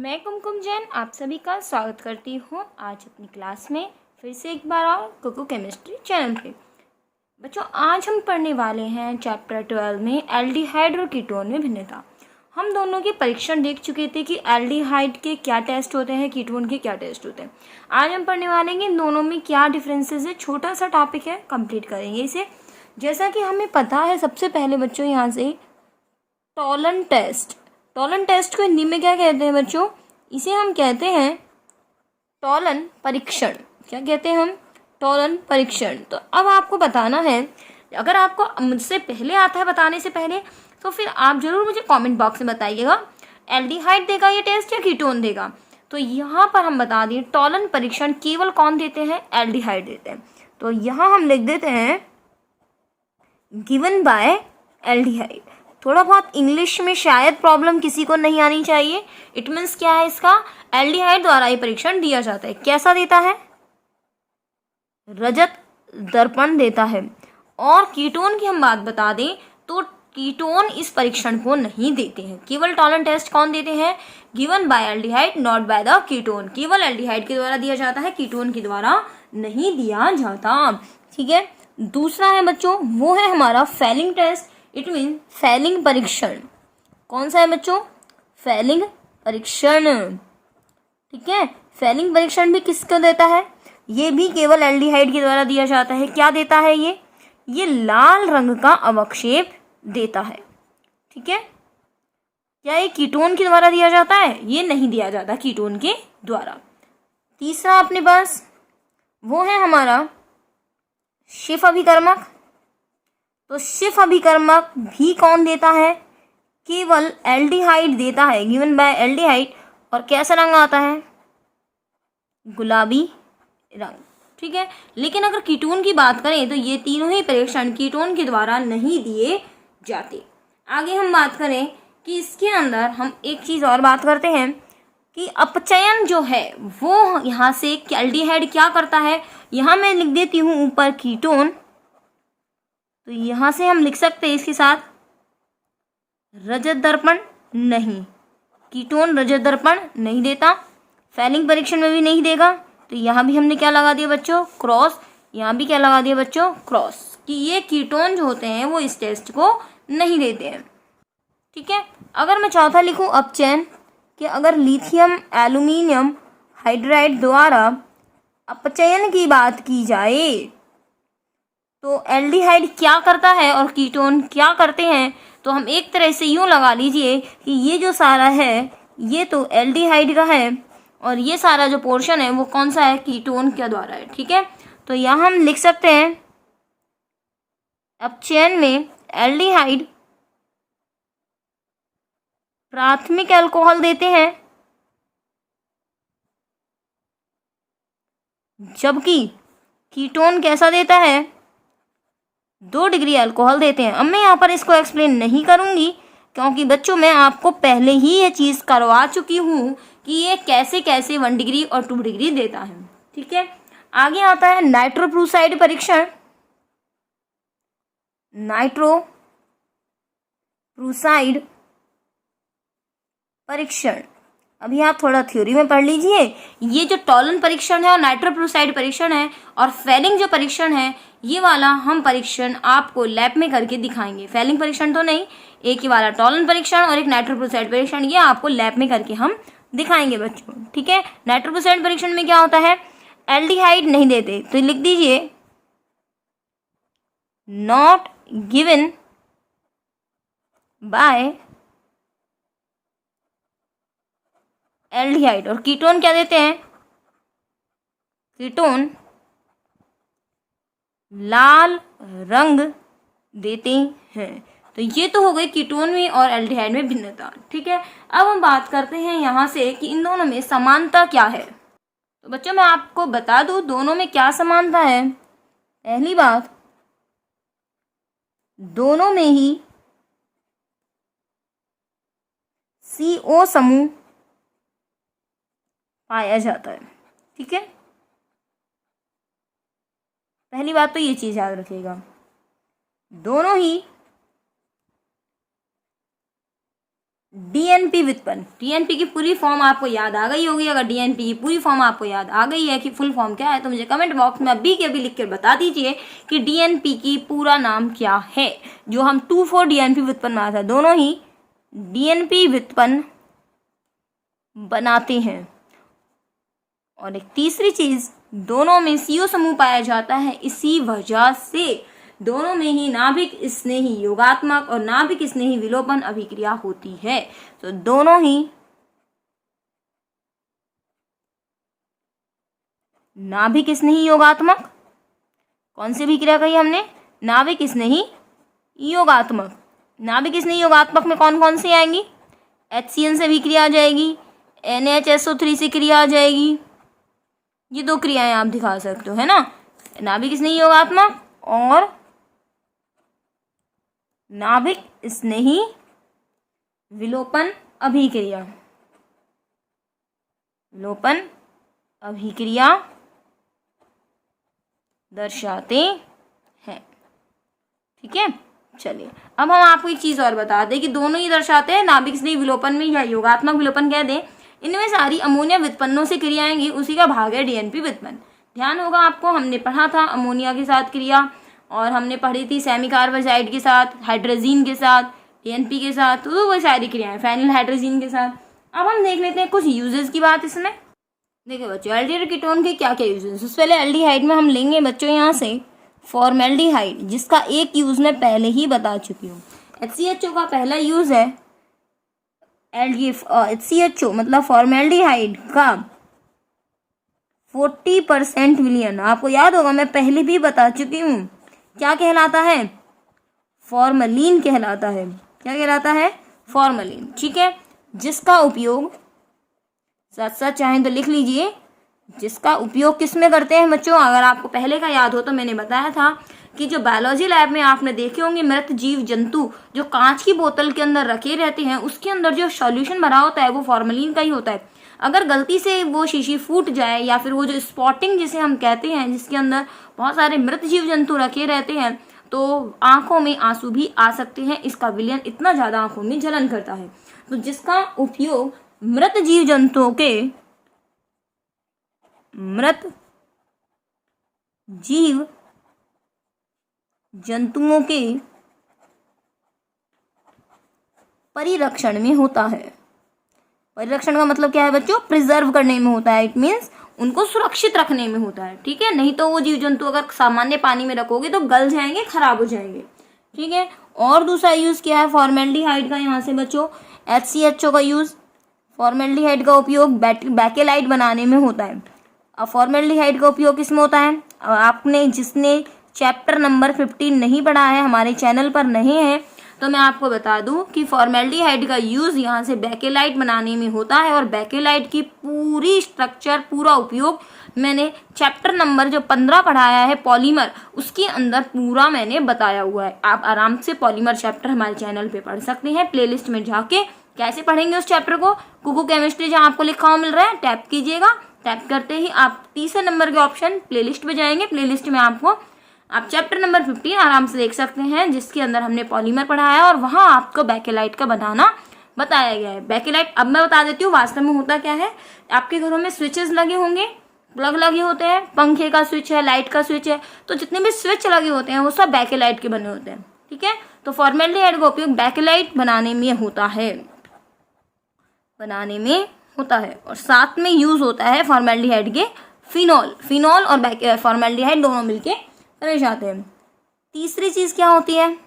मैं कुमकुम जैन आप सभी का स्वागत करती हूँ आज अपनी क्लास में फिर से एक बार और कुकू केमिस्ट्री चैनल पे। बच्चों, आज हम पढ़ने वाले हैं चैप्टर 12 में एल्डिहाइड और कीटोन में भिन्नता। हम दोनों के परीक्षण देख चुके थे कि एल्डिहाइड के क्या टेस्ट होते हैं, कीटोन के क्या टेस्ट होते हैं। आज हम पढ़ने वाले हैं इन दोनों में क्या डिफरेंसेस है। छोटा सा टॉपिक है, कंप्लीट करेंगे इसे। जैसा कि हमें पता है, सबसे पहले बच्चों यहाँ से टॉलन टेस्ट को हिंदी में क्या कहते हैं बच्चों? इसे हम कहते हैं टॉलन परीक्षण। क्या कहते हैं हम? टॉलन परीक्षण। तो अब आपको बताना है, अगर आपको मुझसे पहले आता है बताने से पहले, तो फिर आप जरूर मुझे कमेंट बॉक्स में बताइएगा एल्डिहाइड देगा ये टेस्ट या कीटोन देगा। तो यहाँ पर हम बता दें, टॉलन परीक्षण केवल कौन देते हैं? एल्डिहाइड देते हैं। तो यहाँ हम लिख देते हैं गिवन बाय एल्डिहाइड। थोड़ा बहुत इंग्लिश में शायद प्रॉब्लम किसी को नहीं आनी चाहिए। इट मीन्स क्या है इसका? एल्डिहाइड द्वारा ये परीक्षण दिया जाता है। कैसा देता है? रजत दर्पण देता है। और कीटोन की हम बात बता दें तो कीटोन इस परीक्षण को नहीं देते हैं। केवल टॉलन टेस्ट कौन देते हैं? Given by aldehyde, not by the ketone. केवल एल्डिहाइड के द्वारा दिया जाता है, कीटोन के द्वारा नहीं दिया जाता। ठीक है। दूसरा है बच्चों, वो है हमारा Fehling test. It mean Fehling परीक्षण। कौन सा है बच्चों? फेलिंग परीक्षण। ठीक है। फेलिंग परीक्षण भी किसको देता है? ये भी केवल एल्डिहाइड के द्वारा दिया जाता है। क्या देता है ये लाल रंग का अवक्षेप देता है। ठीक है। क्या ये कीटोन के द्वारा दिया जाता है? ये नहीं दिया जाता कीटोन के द्वारा। तीसरा अपने पास वो है हमारा शिफ अभिकर्मक। तो शिफ अभिकर्मक भी कौन देता है? केवल एल्डिहाइड देता है, गिवन बाय एल्डिहाइड। और कैसा रंग आता है? गुलाबी रंग। ठीक है। लेकिन अगर कीटोन की बात करें तो ये तीनों ही परीक्षण कीटोन के द्वारा नहीं दिए जाते। आगे हम बात करें कि इसके अंदर हम एक चीज़ और बात करते हैं कि अपचयन जो है वो यहाँ से एल्डिहाइड क्या करता है। यहाँ मैं लिख देती हूँ ऊपर कीटोन, तो यहाँ से हम लिख सकते हैं इसके साथ रजत दर्पण नहीं। कीटोन रजत दर्पण नहीं देता, फेलिंग परीक्षण में भी नहीं देगा। तो यहाँ भी हमने क्या लगा दिया बच्चों? क्रॉस। यहाँ भी क्या लगा दिया बच्चों? क्रॉस। कि ये कीटोन जो होते हैं वो इस टेस्ट को नहीं देते हैं। ठीक है। अगर मैं चौथा लिखूँ अपचयन, कि अगर लिथियम एल्यूमिनियम हाइड्राइड द्वारा अपचयन की बात की जाए तो एल्डिहाइड क्या करता है और कीटोन क्या करते हैं, तो हम एक तरह से यूँ लगा लीजिए कि ये जो सारा है ये तो एल्डिहाइड का है और ये सारा जो पोर्शन है वो कौन सा है? कीटोन के द्वारा है। ठीक है। तो यहाँ हम लिख सकते हैं अपचयन में एल्डिहाइड प्राथमिक अल्कोहल देते हैं, जबकि कीटोन कैसा देता है? 2 डिग्री अल्कोहल देते हैं। अब मैं यहाँ पर इसको एक्सप्लेन नहीं करूँगी क्योंकि बच्चों मैं आपको पहले ही ये चीज़ करवा चुकी हूँ कि ये कैसे कैसे 1 डिग्री और 2 डिग्री देता है। ठीक है। आगे आता है नाइट्रोप्रूसाइड परीक्षण। नाइट्रोप्रूसाइड परीक्षण अभी आप थोड़ा थ्योरी में पढ़ लीजिए। ये जो टॉलन परीक्षण है और नाइट्रोप्रूसाइड परीक्षण है और फेलिंग जो परीक्षण है, ये वाला हम परीक्षण आपको लैब में करके दिखाएंगे। फेलिंग परीक्षण तो नहीं, एक ही वाला टॉलन परीक्षण और एक नाइट्रोप्रूसाइड परीक्षण, ये आपको लैब में करके हम दिखाएंगे बच्चों। ठीक है। नाइट्रोप्रूसाइड परीक्षण में क्या होता है? एल्डिहाइड नहीं देते, तो लिख दीजिए नॉट गिवन बाय एल्डिहाइड। और कीटोन क्या देते हैं? कीटोन लाल रंग देते हैं। तो ये तो हो गई कीटोन में और एल्डिहाइड में भिन्नता। ठीक है। अब हम बात करते हैं यहाँ से कि इन दोनों में समानता क्या है। तो बच्चों मैं आपको बता दूं दोनों में क्या समानता है। पहली बात, दोनों में ही CO समूह पाया जाता है। ठीक है। पहली बात तो ये चीज याद रखिएगा, दोनों ही डीएनपी व्युत्पन्न। डीएनपी की पूरी फॉर्म आपको याद आ गई होगी। अगर डीएनपी की पूरी फॉर्म आपको याद आ गई है कि फुल फॉर्म क्या है, तो मुझे कमेंट बॉक्स में अभी के अभी लिख कर बता दीजिए कि डीएनपी की पूरा नाम क्या है। जो हम 2,4 डीएनपी व्युत्पन्न बनाते हैं, दोनों ही डीएनपी व्युत्पन्न बनाते हैं। और एक तीसरी चीज, दोनों में CO समूह पाया जाता है, इसी वजह से दोनों में ही नाभिक स्नेही योगात्मक और नाभिक स्नेही विलोपन अभिक्रिया होती है। तो दोनों ही नाभिक स्नेही योगात्मक, कौन सी अभिक्रिया कही हमने? नाभिक स्नेही योगात्मक। नाभिक स्नेही योगात्मक में कौन कौन सी आएंगी? HCN से अभिक्रिया आ जाएगी, NHSO3 से क्रिया आ जाएगी। ये 2 क्रियाएं आप दिखा सकते हो, है ना, नाभिक स्नेही योगात्मक और नाभिक स्नेही विलोपन अभिक्रिया। विलोपन अभिक्रिया दर्शाते हैं। ठीक है, चलिए अब हम आपको एक चीज और बता दें कि दोनों ही दर्शाते हैं, नाभिक स्नेही विलोपन में या योगात्मक विलोपन कह दें, इनमें सारी अमोनिया व्युत्पन्नों से क्रिया आएंगी, उसी का भाग है डीएनपी व्युत्पन्न। ध्यान होगा आपको, हमने पढ़ा था अमोनिया के साथ क्रिया, और हमने पढ़ी थी सेमी कार्बाइड के साथ, हाइड्रोजीन के साथ, डीएनपी के साथ, तो वो सारी क्रियाएं फेनिल हाइड्रोजीन के साथ। अब हम देख लेते हैं कुछ यूजेस की बात इसमें। देखिए बच्चों, एल्डिहाइड कीटोन के क्या क्या यूजेस। उससे पहले एल्डिहाइड में हम लेंगे बच्चों यहाँ से फॉर्मेल्डिहाइड, जिसका एक यूज मैं पहले ही बता चुकी हूँ। HCHO का पहला यूज है HCHO मतलब फॉर्मेल्डिहाइड का 40% विलयन। आपको याद होगा, मैं पहले भी बता चुकी हूँ, क्या कहलाता है? फॉर्मलिन कहलाता है। क्या कहलाता है? फॉर्मलिन। ठीक है, जिसका उपयोग, साथ साथ चाहें तो लिख लीजिए, जिसका उपयोग किस में करते हैं बच्चों? अगर आपको पहले का याद हो तो मैंने बताया था कि जो बायोलॉजी लैब में आपने देखे होंगे मृत जीव जंतु जो कांच की बोतल के अंदर रखे रहते हैं, उसके अंदर जो सॉल्यूशन भरा होता है वो फॉर्मलिन का ही होता है। अगर गलती से वो शीशी फूट जाए, या फिर वो जो स्पॉटिंग जिसे हम कहते हैं, जिसके अंदर बहुत सारे मृत जीव जंतु रखे रहते हैं, तो आंखों में आंसू भी आ सकते हैं। इसका विलयन इतना ज्यादा आंखों में जलन करता है। तो जिसका उपयोग मृत जीव जंतुओं के, मृत जीव जंतुओं के परिरक्षण में होता है। परिरक्षण का मतलब क्या है बच्चों? प्रिजर्व करने में होता है। इट मीन्स उनको सुरक्षित रखने में होता है। ठीक है, नहीं तो वो जीव जंतु अगर सामान्य पानी में रखोगे तो गल जाएंगे, खराब हो जाएंगे। ठीक है, और दूसरा यूज क्या है फॉर्मेल्डिहाइड का? यहाँ से बच्चों HCHO का यूज, फॉर्मेल्डिहाइड का उपयोग बैकेलाइट बनाने में होता है। अब फॉर्मेल्डिहाइड का उपयोग किसमें होता है? आपने जिसने चैप्टर नंबर 15 नहीं पढ़ा है, हमारे चैनल पर नहीं है, तो मैं आपको बता दूं कि फॉर्मेल्डिहाइड का यूज यहाँ से बैकेलाइट बनाने में होता है। और बैकेलाइट की पूरी स्ट्रक्चर, पूरा उपयोग मैंने चैप्टर नंबर जो 15 पढ़ाया है पॉलीमर, उसके अंदर पूरा मैंने बताया हुआ है। आप आराम से पॉलीमर चैप्टर हमारे चैनल पे पढ़ सकते हैं। प्लेलिस्ट में जाके कैसे पढ़ेंगे उस चैप्टर को? कुकू केमिस्ट्री जहाँ आपको लिखा हुआ मिल रहा है, टैप कीजिएगा। टैप करते ही आप तीसरे नंबर के ऑप्शन प्लेलिस्ट पे जाएंगे। प्लेलिस्ट में आपको आप चैप्टर नंबर 15 आराम से देख सकते हैं, जिसके अंदर हमने पॉलीमर पढ़ाया है और वहाँ आपको बैकेलाइट का बनाना बताया गया है। बैकेलाइट अब मैं बता देती हूँ वास्तव में होता क्या है। आपके घरों में स्विचेस लगे होंगे, प्लग लगे होते हैं, पंखे का स्विच है, लाइट का स्विच है, तो जितने भी स्विच लगे होते हैं वो सब बैकेलाइट के बने होते हैं। ठीक है, तो फॉर्मेल्डिहाइड का उपयोग बैकेलाइट बनाने में होता है, बनाने में होता है। और साथ में यूज होता है फॉर्मेल्डिहाइड के फिनॉल। फिनॉल और फॉर्मेल्डिहाइड दोनों मिलके बने जाते हैं। तीसरी चीज क्या होती है?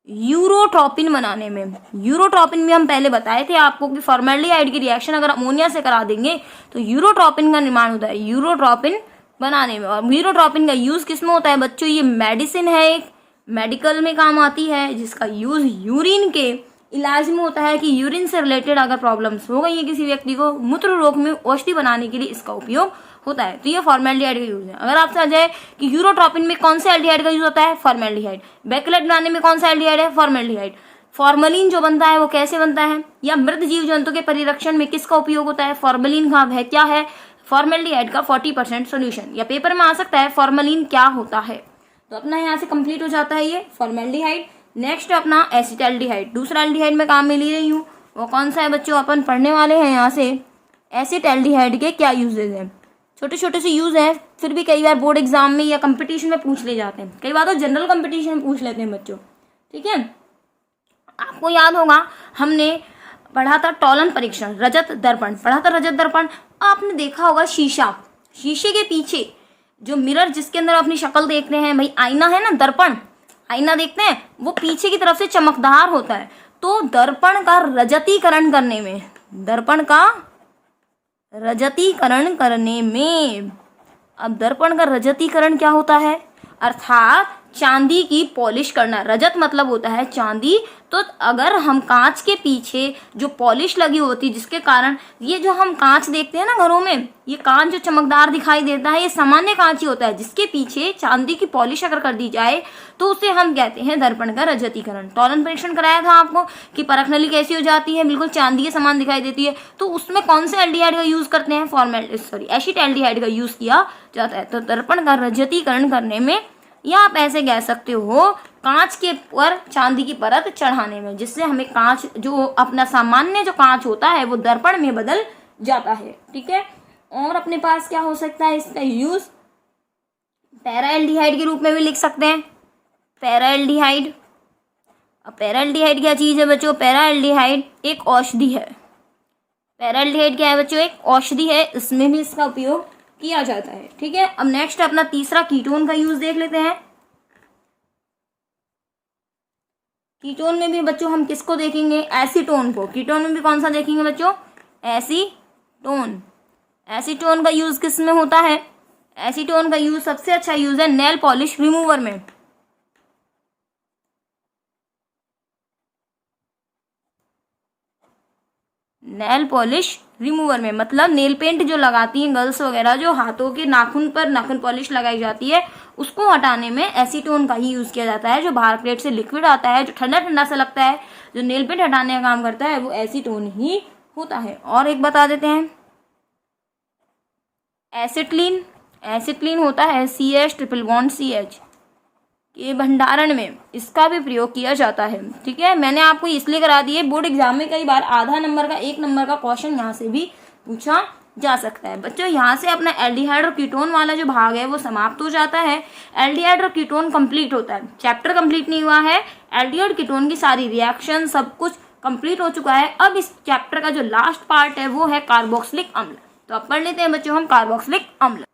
यूरोट्रॉपिन बनाने में। यूरोट्रॉपिन में हम पहले बताए थे आपको कि फॉर्मेल्डिहाइड की रिएक्शन अगर अमोनिया से करा देंगे तो यूरोट्रॉपिन का निर्माण होता है, यूरोट्रॉपिन बनाने में। और यूरोट्रॉपिन का यूज किसमें होता है बच्चों? ये मेडिसिन है, एक मेडिकल में काम आती है, जिसका यूज यूरिन के इलाज में होता है कि यूरिन से रिलेटेड अगर प्रॉब्लम्स हो गई है किसी व्यक्ति को, मूत्र रोग में औषधि बनाने के लिए इसका उपयोग होता है। तो ये फॉर्मेल्डिहाइड का यूज है। अगर आपसे आ जाए कि यूरोट्रॉपिन में कौन सा एल्डिहाइड का यूज होता है? फॉर्मेल्डिहाइड। बैकेलाइट बनाने में कौन सा एल्डिहाइड है? फॉर्मेल्डिहाइड। फॉर्मलिन जो बनता है वो कैसे बनता है? या मृत जीव जंतु के परिरक्षण में किसका उपयोग होता है? फॉर्मलिन का है क्या है? फॉर्मेल्डिहाइड का 40% सोल्यूशन। या पेपर में आ सकता है फॉर्मलिन क्या होता है। तो अपना यहाँ से कंप्लीट हो जाता है ये फॉर्मेल्डिहाइड। नेक्स्ट अपना एसिटाल्डिहाइड, दूसरा एल्डिहाइड में काम में ले रही हूँ, वो कौन सा है बच्चों, अपन पढ़ने वाले हैं यहाँ से एसिटाल्डिहाइड के क्या यूजेज हैं। छोटे छोटे से यूज हैं, फिर भी कई बार बोर्ड एग्जाम में या कंपटीशन में पूछ ले जाते हैं, कई बार तो जनरल कंपटीशन में पूछ लेते हैं बच्चों। ठीक है, आपको याद होगा हमने पढ़ा था टॉलन परीक्षण, रजत दर्पण पढ़ा था, रजत दर्पण। आपने देखा होगा शीशा, शीशे के पीछे जो मिरर जिसके अंदर अपनी शक्ल देखते हैं, भाई आईना है ना, दर्पण आईना देखते हैं, वो पीछे की तरफ से चमकदार होता है। तो दर्पण का रजतीकरण करने में, दर्पण का रजतीकरण करने में, अब दर्पण का रजतीकरण क्या होता है, अर्थात चांदी की पॉलिश करना। रजत मतलब होता है चांदी। तो अगर हम कांच के पीछे जो पॉलिश लगी होती है, जिसके कारण ये जो हम कांच देखते हैं ना घरों में, ये कांच जो चमकदार दिखाई देता है, ये सामान्य कांच ही होता है, जिसके पीछे चांदी की पॉलिश अगर कर दी जाए तो उसे हम कहते हैं दर्पण का रजतीकरण। टॉलन परीक्षण कराया था आपको कि परख नली कैसी हो जाती है, बिल्कुल चांदी के समान दिखाई देती है। तो उसमें कौन से एल्डिहाइड का यूज करते हैं, एसिटाल्डिहाइड का यूज किया जाता है। तो दर्पण का रजतीकरण करने में, या आप ऐसे कह सकते हो कांच के ऊपर चांदी की परत चढ़ाने में, जिससे हमें कांच जो अपना सामान्य जो कांच होता है वो दर्पण में बदल जाता है। ठीक है, और अपने पास क्या हो सकता है, इसका यूज पैराएल्डिहाइड के रूप में भी लिख सकते हैं, पैराएल्डिहाइड। अब पैराएल्डिहाइड क्या चीज है बच्चों, पैराएल्डिहाइड एक औषधि है। पैराएल्डिहाइड क्या है बच्चों, एक औषधि है, इसमें भी इसका उपयोग किया जाता है। ठीक है, अब नेक्स्ट अपना तीसरा कीटोन का यूज देख लेते हैं। कीटोन में भी बच्चों हम किसको देखेंगे, एसीटोन को। कीटोन में भी कौन सा देखेंगे बच्चों, एसीटोन। एसीटोन का यूज किस में होता है, एसीटोन का यूज सबसे अच्छा यूज है नेल पॉलिश रिमूवर में। नेल पॉलिश रिमूवर में मतलब नेल पेंट जो लगाती हैं गर्ल्स वगैरह, जो हाथों के नाखून पर नाखून पॉलिश लगाई जाती है, उसको हटाने में एसीटोन का ही यूज किया जाता है। जो बाहर प्लेट से लिक्विड आता है, जो ठंडा ठंडा सा लगता है, जो नेल पेंट हटाने का काम करता है, वो एसीटोन ही होता है। और एक बता देते हैं एसिटिलीन। एसिटिलीन होता है CH∏CH के भंडारण में, इसका भी प्रयोग किया जाता है। ठीक है, मैंने आपको इसलिए करा दिए, बोर्ड एग्जाम में कई बार आधा नंबर का 1 नंबर का क्वेश्चन यहाँ से भी पूछा जा सकता है। बच्चों यहाँ से अपना एल्डिहाइड और कीटोन वाला जो भाग है वो समाप्त हो जाता है। एल्डिहाइड और कीटोन कंप्लीट होता है, चैप्टर कंप्लीट नहीं हुआ है। एल्डिहाइड कीटोन की सारी रिएक्शन सब कुछ कंप्लीट हो चुका है। अब इस चैप्टर का जो लास्ट पार्ट है वो है कार्बोक्सिलिक अम्ल। तो अब पढ़ लेते हैं बच्चों हम कार्बोक्सिलिक अम्ल।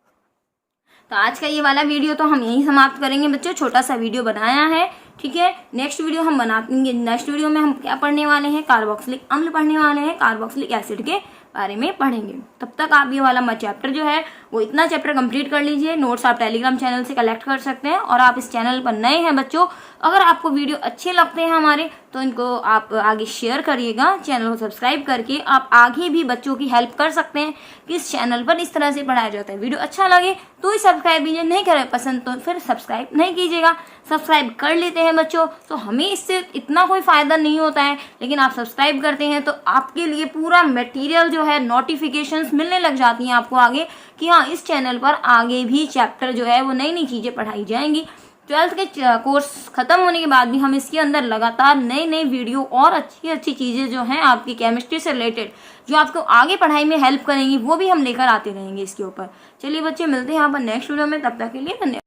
तो आज का ये वाला वीडियो तो हम यहीं समाप्त करेंगे बच्चों, छोटा सा वीडियो बनाया है। ठीक है, नेक्स्ट वीडियो हम बनाएंगे, नेक्स्ट वीडियो में हम क्या पढ़ने वाले हैं, कार्बोक्सिलिक अम्ल पढ़ने वाले हैं, कार्बोक्सिलिक एसिड के बारे में पढ़ेंगे। तब तक आप ये वाला चैप्टर जो है वो इतना चैप्टर कंप्लीट कर लीजिए। नोट्स आप टेलीग्राम चैनल से कलेक्ट कर सकते हैं। और आप इस चैनल पर नए हैं बच्चों, अगर आपको वीडियो अच्छे लगते हैं हमारे, तो इनको आप आगे शेयर करिएगा। चैनल को सब्सक्राइब करके आप आगे भी बच्चों की हेल्प कर सकते हैं कि इस चैनल पर इस तरह से पढ़ाया जाता है। वीडियो अच्छा लगे तो ही सब्सक्राइब कीजिए, नहीं करे पसंद तो फिर सब्सक्राइब नहीं कीजिएगा। सब्सक्राइब कर लेते हैं बच्चों तो हमें इससे इतना कोई फ़ायदा नहीं होता है, लेकिन आप सब्सक्राइब करते हैं तो आपके लिए पूरा मटेरियल जो है, नोटिफिकेशंस मिलने लग जाती हैं आपको आगे कि हाँ इस चैनल पर आगे भी चैप्टर जो है वो नई नई चीज़ें पढ़ाई जाएंगी। 12th के कोर्स खत्म होने के बाद भी हम इसके अंदर लगातार नई नई वीडियो और अच्छी अच्छी चीज़ें जो हैं आपकी केमिस्ट्री से रिलेटेड, जो आपको आगे पढ़ाई में हेल्प करेंगी, वो भी हम लेकर आते रहेंगे इसके ऊपर। चलिए बच्चे, मिलते हैं यहाँ पर नेक्स्ट वीडियो में, तब तक के लिए धन्यवाद।